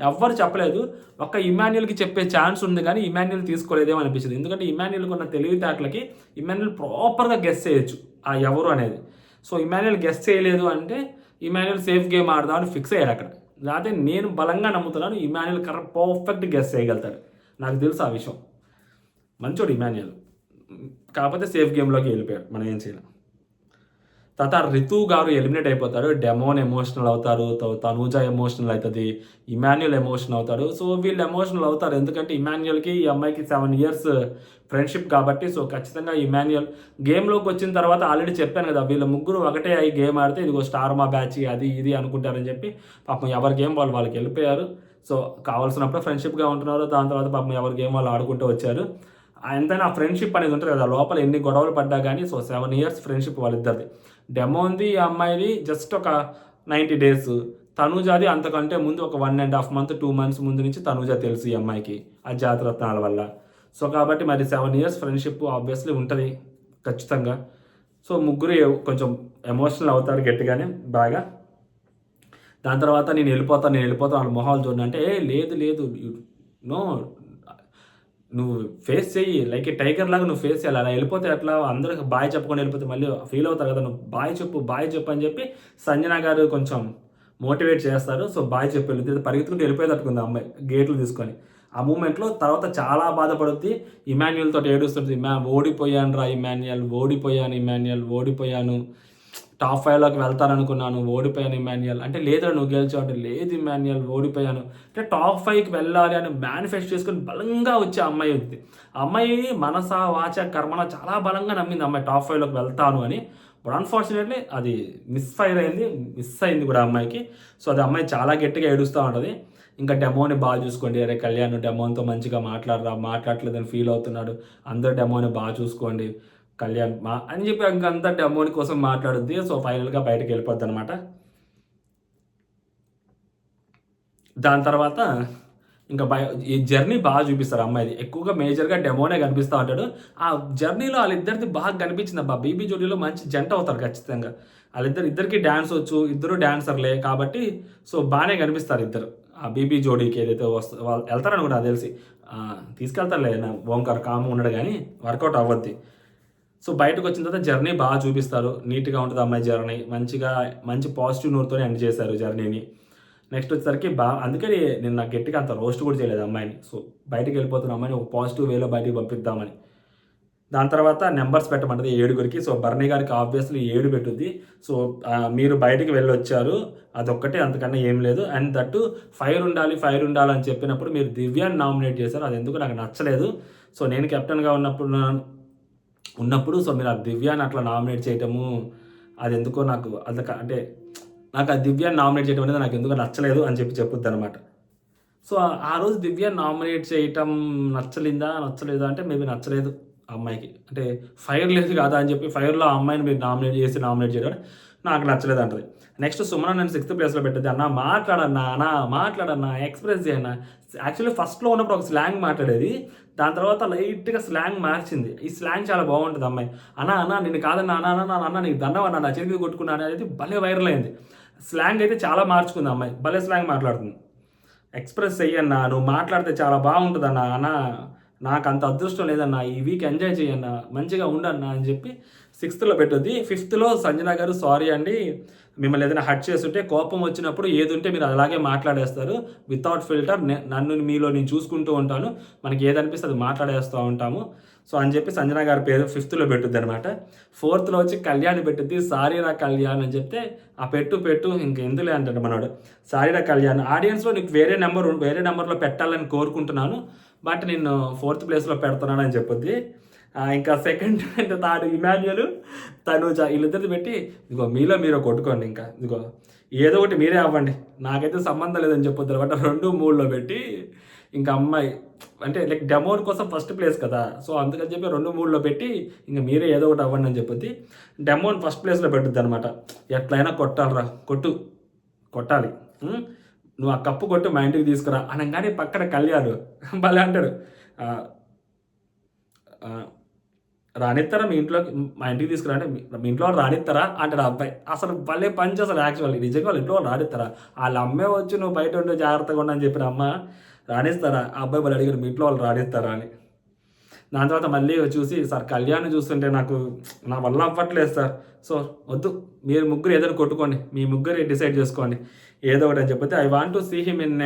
ఎవ్వరు చెప్పలేదు. ఒక్క ఇమాన్యుయల్కి చెప్పే ఛాన్స్ ఉంది, కానీ ఇమాన్యుయల్ తీసుకోలేదేమో అనిపించింది. ఎందుకంటే ఇమాన్యుయల్కి ఉన్న తెలివితేటలకి ఇమాన్యుయల్ ప్రాపర్గా గెస్ చేయొచ్చు ఆ ఎవరు అనేది. సో ఇమాన్యుయల్ గెస్ చేయలేదు అంటే ఇమాన్యుయల్ సేఫ్ గేమ్ ఆడదామని ఫిక్స్ అయ్యాడు అక్కడ. లేకపోతే నేను బలంగా నమ్ముతున్నాను ఇమాన్యుయల్ పర్ఫెక్ట్ గెస్ చేయగలుగుతాడు, నాకు తెలుసు ఆ విషయం. మంచోడు ఇమాన్యుయల్, కాకపోతే సేఫ్ గేమ్లోకి వెళ్ళిపోయాడు, మనం ఏం చేయలేం. తర్వాత రితు గారు ఎలిమినేట్ అయిపోతారు. డెమోన్ ఎమోషనల్ అవుతారు. తనూజ ఎమోషనల్ అవుతది. ఇమాన్యుయల్ ఎమోషనల్ అవుతాడు. సో వీళ్ళు ఎమోషనల్ అవుతారు. ఎందుకంటే ఇమాన్యుయల్‌కి ఈ అమ్మాయికి 7 ఇయర్స్ ఫ్రెండ్‌షిప్ కాబట్టి సో ఖచ్చితంగా ఇమాన్యుయల్ గేమ్‌లోకి వచ్చిన తర్వాత ఆల్రెడీ చెప్పాను కదా! వీళ్ళ ముగ్గురు ఒకటే అయి గేమ్ ఆడితే ఇదిగో స్టార్ మా బ్యాచ్ అది ఇది అనుకుంటారని చెప్పి పాపం ఎవరి గేమ్ వాళ్ళకి వెళ్ళిపోయారు. సో కావాల్సినప్పుడు ఫ్రెండ్‌షిప్‌గా ఉంటున్నారు. దాని తర్వాత పాపం ఎవరి గేమ్ వాళ్ళు ఆడుకుంటూ వచ్చారు. ఎంతైనా ఆ ఫ్రెండ్‌షిప్ అనేది ఉంటది కదా! లోపల ఎన్ని గొడవలు పడ్డా గానీ సో 7 ఇయర్స్ ఫ్రెండ్‌షిప్ వాళ్ళిద్దరిది. డెమోన్‌ది ఈ అమ్మాయిది జస్ట్ ఒక 90 డేస్. తనూజాది అంతకంటే ముందు ఒక 1 ½ మంత్, 2 మంత్స్ ముందు నుంచి తనూజ తెలుసు ఈ అమ్మాయికి. ఆ జాతిరత్నాల వల్ల. సో, కాబట్టి మరి 7 ఇయర్స్ ఫ్రెండ్‌షిప్ ఆబ్వియస్‌లీ ఉంటది. ఖచ్చితంగా. సో, ముగ్గురు కొంచెం ఎమోషనల్ అవుతారు గట్టిగానే బాగా. దాని తర్వాత నేను వెళ్ళిపోతాను ఆళ్ళ మొహాలు చూడండి అంటే, "ఏ లేదు లేదు నో నువ్వు ఫేస్ చెయ్యి. లైక్ ఏ టైగర్ లాగా నువ్వు ఫేస్ చేయాలి. అలా వెళ్ళిపోతే ఎట్లా? అందరికి బాయ్ చెప్పకుండా వెళ్ళిపోతే మళ్ళీ ఫీల్ అవుతారు కదా! నువ్వు బాయ్ చెప్పు అని చెప్పి సంజన గారు కొంచెం మోటివేట్ చేస్తారు. సో, బాయ్ చెప్పి వెళ్ళిద్ది. పరిగెత్తుకుంటూ వెళ్ళిపోయేటట్టుకుంది ఆ అమ్మాయి గేట్లు తీసుకొని. ఆ మూమెంట్‌లో తర్వాత చాలా బాధపడుద్ది. ఇమాన్యుయల్ తోటి ఏడుస్తుంది. ఓడిపోయానురా ఇమాన్యుయల్, ఓడిపోయాను ఇమాన్యుయల్, ఓడిపోయాను. టాప్ 5లోకి వెళ్తాననుకున్నాను. ఓడిపోయాను ఇమాన్యుయల్. అంటే లేదురా నువ్వు గెలిచావు అంటే, లేదు ఇమాన్యుయల్ ఓడిపోయాను. అంటే టాప్ 5కి వెళ్ళాలి అని మేనిఫెస్ట్ చేసుకొని బలంగా వచ్చే అమ్మాయి ఉంది. ఆ అమ్మాయి మనస, వాచ, కర్మన చాలా బలంగా నమ్మింది అమ్మాయి టాప్ 5లోకి వెళ్తాను అని. బట్ అన్‌ఫార్చునేట్‌లీ అది మిస్ అయింది కూడా ఆ అమ్మాయికి. సో, అది అమ్మాయి చాలా గట్టిగా ఏడుస్తా ఉంటది. ఇంకా డెమోని బాగా చూసుకోండి. అరే కళ్యాణ్ డెమోన్‌తో మంచిగా మాట్లాడరా, మాట్లాడట్లేదని ఫీల్ అవుతున్నాడు. అందరూ డెమోని బాగా చూసుకోండి. కళ్యాణ్ అని చెప్పి ఇంకంతా డెమోని కోసం మాట్లాడుద్ది. సో, ఫైనల్‌గా బయటకెళ్ళిపోద్దనమాట. దాని తర్వాత ఇంకా ఈ జర్నీ బాగా చూపిస్తారు అమ్మాయిది. ఎక్కువగా మేజర్‌గా డెమోనే కనిపిస్తా ఉంటాడు. ఆ జర్నీలో ఆళ్ళిద్దరిది బాగా కనిపించిందబ్బా! 'బీబీ' జోడీలో మంచి జంట అవుతారు ఖచ్చితంగా. ఇద్దరికీ డాన్స్ వచ్చు. ఇద్దరు డాన్సర్‌లే కాబట్టి సో, బానే కనిపిస్తారు ఇద్దరు. ఆ 'బీబీ' జోడీకి ఏదైతే వాళ్ళు ఎళ్తారనుకుంటా నాకు తెలిసి. తీసుకెళ్తారులే ఓంకార్ కామ్‌గా ఉన్నాడు గానీ వర్కౌట్ అవ్వద్ది. సో, బయటకొచ్చిన తర్వాత జర్నీ బాగా చూపిస్తారు. నీట్‌గా ఉంటది అమ్మాయి జర్నీ. మంచి పాజిటివ్ నోట్‌తోనే ఎండ్ చేశారు జర్నీని. నెక్స్ట్ వచ్చేసరికి అందుకని నేను నాకు గట్టిగా అంత రోస్ట్ కూడా చేయలేదు అమ్మాయిని. సో, బయటికెళ్ళిపోతున్న అమ్మాయిని ఒక పాజిటివ్ వేలో బయటికి పంపిద్దామని. దాని తర్వాత నంబర్స్ పెట్టమంటది 7గురికి. సో, బర్నీ గారికి ఆబ్వియస్‌లీ 7 పెట్టుద్ది. సో, మీరు బయటికి వెళ్ళొచ్చారు. అదొక్కటే అంతకన్నా ఏం లేదు. అండ్ దట్టు ఫైర్ ఉండాలి అని చెప్పినప్పుడు మీరు దివ్యాని నామినేట్ చేశారు. అదెందుకో నాకు నచ్చలేదు. సో, నేను కెప్టెన్‌గా ఉన్నప్పుడు సో, మీరు ఆ దివ్యాని అట్లా నామినేట్ చేయటము అదెందుకో నాకు అంటే నాకు ఆ దివ్యాని నామినేట్ చేయడం అనేది నాకెందుకో నచ్చలేదు అని చెప్పుద్దనమాట. సో, ఆ రోజు దివ్యాని నామినేట్ చేయటం నచ్చలేదా అంటే మేబీ నచ్చలేదు ఆ అమ్మాయికి. అంటే ఫైర్ లేదు కాదా అని చెప్పి ఫైర్‌లో ఆ అమ్మాయిని మీరు నామినేట్ చేయడం నాకు నచ్చలేదంటది. నెక్స్ట్ సుమన నన్ను 6థ్ ప్లేస్‌లో పెట్టిద్ది. మాట్లాడన్నా, ఎక్స్‌ప్రెస్ చేయన్నా. యాక్చువల్లీ ఫస్ట్‌లో ఉన్నప్పుడు ఒక స్లాంగ్ మాట్లాడేది. దాని తర్వాత లైట్‌గా స్లాంగ్ మార్చింది. ఈ స్లాంగ్ చాలా బాగుంటది అమ్మాయి. అన్నా నిన్ను కాదన్నా అన్నా నీకు దండం అన్నా నా చేతి మీద కొట్టుకున్నా అనేది భలే వైరల్ అయింది. స్లాంగ్ అయితే చాలా మార్చుకుంది అమ్మాయి. భలే స్లాంగ్ మాట్లాడుతుంది. ఎక్స్‌ప్రెస్ చెయ్యన్నా, నువ్వు మాట్లాడితే చాలా బాగుంటదన్నా. నాకంత అదృష్టం లేదన్నా. ఈ వీక్ ఎంజాయ్ చెయ్యన్నా, మంచిగా ఉండన్నా అని చెప్పి 6థ్‌లో పెట్టుద్ది. 5థ్‌లో సంజన గారు సారీ అండి. మిమ్మల్ని ఏదైనా హర్ట్ చేసుంటే కోపం వచ్చినప్పుడు ఏదుంటే మీరు అలాగే మాట్లాడేస్తారు. వితౌట్ ఫిల్టర్ నన్ను మీలో నేను చూసుకుంటూ ఉంటాను. మనకి ఏదనిపిస్తే అది మాట్లాడేస్తూ ఉంటాము. సో, అని చెప్పి సంజన గారి పేరు 5థ్‌లో పెట్టుద్దనమాట. 4థ్‌లో వచ్చి కళ్యాణ్ పెట్టుద్ది. సారీరా కళ్యాణ్ అని చెప్తే ఆ పెట్టు ఇంకెందులే అంటాడు మనోడు. సారీరా కళ్యాణ్ ఆడియన్స్‌లో నీకు వేరే నంబర్‌లో పెట్టాలని కోరుకుంటున్నాను. బట్ నేను 4థ్ ప్లేస్‌లో పెడుతున్నాను అని చెప్పుద్ది. ఇంకా second and third Emmanuel, Tanuja వీళ్ళిద్దరిది పెట్టి ఇదిగో మీలో మీరు కొట్టుకోండి ఇంకా. ఇదిగో ఏదో ఒకటి మీరే అవ్వండి. నాకైతే సంబంధం లేదని చెప్పొద్దనమాట. 2, 3లో పెట్టి ఇంకా అమ్మాయి అంటే లైక్ డెమోన్ కోసం ఫస్ట్ ప్లేస్ కదా! సో, అందుకని చెప్పి 2, 3లో పెట్టి ఇంక మీరే ఏదో ఒకటి అవ్వండి అని చెప్పుద్ది. డెమోన్ ఫస్ట్ ప్లేస్‌లో పెట్టుద్దనమాట. ఎట్లైనా కొట్టాలిరా కొట్టాలి. నువ్వు ఆ కప్పు కొట్టి మా ఇంటికి తీసుకురా అనంగానే పక్కన కళ్యాణ్ భలే అంటాడు. ఆహ్, ఆహ్, రానిత్తరా మా ఇంటికి తీసుకురా అంటే, మీ ఇంట్లో వాళ్ళు రానిత్తరా అంటాడు ఆ అబ్బాయి. అసలు భలే పంచ్ అసలు యాక్చువల్లీ. నిజంగా వాళ్ళ ఇంట్లో వాళ్ళు రానిత్తరా? ఆళ్ళ అమ్మే వచ్చి నువ్వు బయట ఉండు జాగ్రత్తగా ఉండు అని చెప్పిన అమ్మ రానిస్తారా? ఆ అబ్బాయి భలే అడిగాడు మీ ఇంట్లో వాళ్ళు రానిస్తారా అని. దాని తర్వాత మళ్ళీ చూసి సార్ కళ్యాణ్‌ని చూస్తుంటే నాకు నా వల్ల అవ్వట్లేదు సార్. సో, వద్దు మీరు ముగ్గురు ఏదైనా కొట్టుకోండి. మీ ముగ్గురే డిసైడ్ చేసుకోండి. ఏదో ఒకటి అని చెప్పితే I want to see him in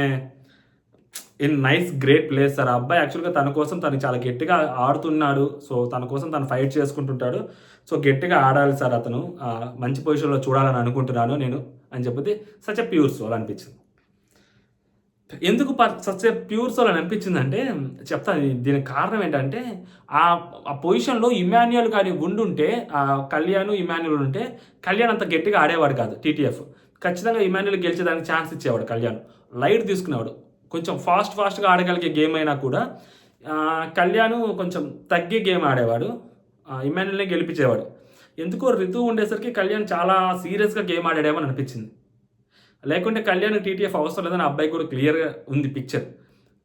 in nice great place sir. ఆ అబ్బాయి యాక్చువల్‌గా తన కోసం తను చాలా గట్టిగా ఆడుతున్నాడు. సో, తన కోసం తను ఫైట్ చేసుకుంటుంటాడు. సో, గట్టిగా ఆడాలి సార్ అతను. మంచి పొజిషన్‌లో చూడాలని అనుకుంటున్నాను నేను అని చెప్పితే సచ్ ఎ ప్యూర్ సోల్ అనిపించింది. ఎందుకు సచ్ ఎ ప్యూర్ సోల్ అని అనిపించిందంటే చెప్తాను. దీనికి కారణం ఏంటంటే ఆ పొజిషన్‌లో ఇమాన్యుయల్ గాని ఉండుంటే కళ్యాణ్, ఇమాన్యుయల్ ఉంటే కళ్యాణ్ అంత గట్టిగా ఆడేవాడు కాదు టీటీఎఫ్. ఖచ్చితంగా ఇమాన్యుయల్ గెలిచేదానికి ఛాన్స్ ఇచ్చేవాడు కళ్యాణ్. లైట్ తీసుకునేవాడు. కొంచెం ఫాస్ట్‌గా ఆడగలిగే గేమ్ అయినా కూడా కళ్యాణ్ కొంచెం తగ్గి గేమ్ ఆడేవాడు. ఇమాన్యుయల్‌నే గెలిపించేవాడు. ఎందుకో రితు ఉండేసరికి కళ్యాణ్ చాలా సీరియస్‌గా గేమ్ ఆడాడేమో అని అనిపించింది. లేకుంటే కళ్యాణ్ టీటీఎఫ్ అవసరం లేదని అబ్బాయి కూడా క్లియర్‌గా ఉంది పిక్చర్.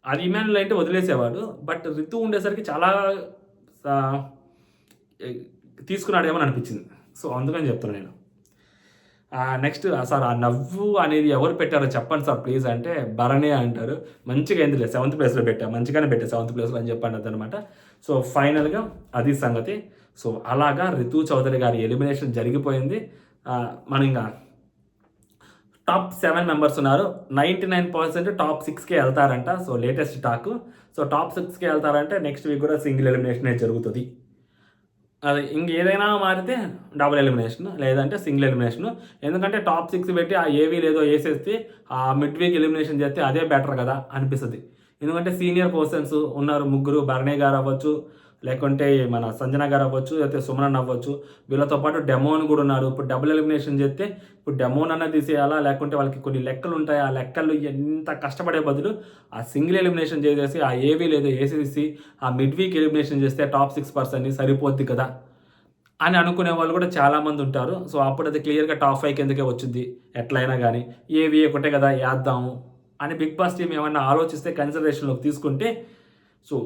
అది ఇమాన్యుయల్ అంటే వదిలేసేవాడు. బట్ రితు ఉండేసరికి చాలా ఆహ్, తీసుకున్నాడేమో అని అనిపించింది. సో, అందుకని చెప్తున్నా నేను. నెక్స్ట్ సార్ ఆ నవ్వు అనేది ఎవరు పెట్టారో చెప్పండి సార్ ప్లీజ్ అంటే భరణి అంటారు. మంచిగా అయిందిలే 7th ప్లేస్‌లో పెట్టా. మంచిగానే పెట్టా 7th ప్లేస్‌లో అని చెప్పి అన్నదనమాట. సో, ఫైనల్‌గా అది సంగతి. సో, అలాగా రితు చౌదరి గారి ఎలిమినేషన్ జరిగిపోయింది. మనం ఇంక టాప్ 7 మెంబర్స్ ఉన్నారు. 99% టాప్ 6కే వెళ్తారంట. So, latest talk. So, top 6కే వెళ్తారంటే నెక్స్ట్ వీక్ కూడా సింగిల్ ఎలిమినేషనే జరుగుతది. అది ఇంకేదైనా మారితే డబుల్ ఎలిమినేషన్ లేదంటే సింగిల్ ఎలిమినేషన్. ఎందుకంటే టాప్ 6 పెట్టి ఆ ఏవి లేదో వేసేస్తే ఆ మిడ్ వీక్ ఎలిమినేషన్ చేస్తే అదే బెటర్ కదా అనిపిస్తుంది. ఎందుకంటే సీనియర్ పర్సన్స్ ఉన్నారు ముగ్గురు. భరణి గారు అవ్వచ్చు, లేకుంటే మన సంజన గారు అవ్వచ్చు, లేకపోతే సుమన్ అవ్వచ్చు. వీళ్ళతో పాటు డెమోన్ కూడా ఉన్నారు. ఇప్పుడు డబుల్ ఎలిమినేషన్ చేస్తే ఇప్పుడు డెమోన్ అన్న తీసేయాలా, లేకుంటే వాళ్ళకి కొన్ని లెక్కలు ఉంటాయి. ఆ లెక్కలు ఎంత కష్టపడే బదులు ఆ సింగిల్ ఎలిమినేషన్ చేసేసి ఆ ఏవీ లేదో వేసేసి ఆ మిడ్ వీక్ ఎలిమినేషన్ చేస్తే టాప్ 6 పర్సన్ని సరిపోద్ది కదా అని అనుకునే వాళ్ళు కూడా చాలామంది ఉంటారు. సో, అప్పుడు అది క్లియర్‌గా టాప్ 5 కిందకే వచ్చింది ఎట్లయినా కానీ. ఏవి ఒకటే కదా వేద్దాము అని బిగ్ బాస్ టీమ్ ఏమన్నా ఆలోచిస్తే కన్సిడరేషన్‌లోకి తీసుకుంటే సో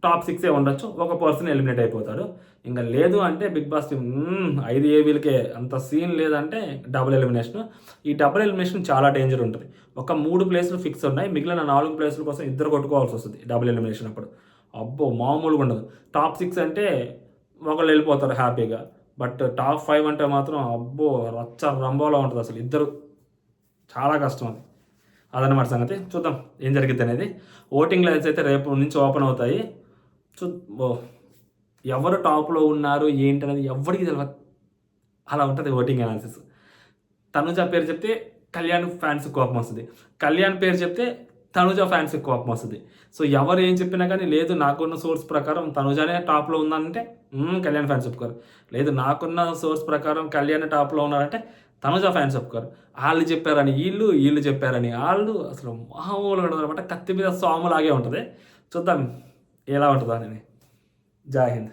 టాప్ 6 ఉండొచ్చు. ఒక పర్సన్ ఎలిమినేట్ అయిపోతాడు. ఇంక లేదు అంటే బిగ్ బాస్ టీమ్ 5 ఏవీలకే అంత సీన్ లేదంటే డబుల్ ఎలిమినేషన్. ఈ డబుల్ ఎలిమినేషన్ చాలా డేంజర్ ఉంటుంది. ఒక 3 ప్లేసులు ఫిక్స్ ఉన్నాయి. మిగిలిన 4 ప్లేసుల కోసం ఇద్దరు కొట్టుకోవాల్సి వస్తుంది డబుల్ ఎలిమినేషన్ అప్పుడు. అబ్బో! మామూలుగా ఉండదు. టాప్ 6 అంటే ఒకళ్ళు వెళ్ళిపోతారు హ్యాపీగా. బట్ టాప్ 5 అంటే మాత్రం అబ్బో! రచ్చ రంబోలా ఉంటుంది అసలు. ఇద్దరు చాలా కష్టం అది. అదనమాట సంగతి. చూద్దాం ఏం జరిగిద్ది అనేది. ఓటింగ్ లైన్స్ అయితే రేపు నుంచి ఓపెన్ అవుతాయి. చూ ఎవరు టాప్‌లో ఉన్నారు ఏంటనేది ఎవ్వడికి తెలవదు. అలా ఉంటది ఓటింగ్ అనాలిసిస్. తనుజ పేరు చెప్తే కళ్యాణ్ ఫ్యాన్స్‌కి కోపం వస్తది. కళ్యాణ్ పేరు చెప్తే తనుజ ఫ్యాన్స్‌కి కోపం వస్తది. సో, ఎవరు ఏం చెప్పినా కానీ లేదు నాకున్న సోర్స్ ప్రకారం తనుజనే టాప్‌లో ఉందంటే కళ్యాణ్ ఫ్యాన్స్ ఒప్పుకోరు. లేదు నాకున్న సోర్స్ ప్రకారం కళ్యాణ్ టాప్‌లో ఉన్నారంటే తనుజ ఫ్యాన్స్ ఒప్పుకోరు. ఆళ్ళు చెప్పారని ఈళ్ళు, ఈళ్ళు చెప్పారని ఆళ్ళు అసలు మామూలుగా ఉండదనమాట. కత్తి మీద సాములాగే ఉంటది. చూద్దాం ఎలా ఉంటదో అని. జై హింద్.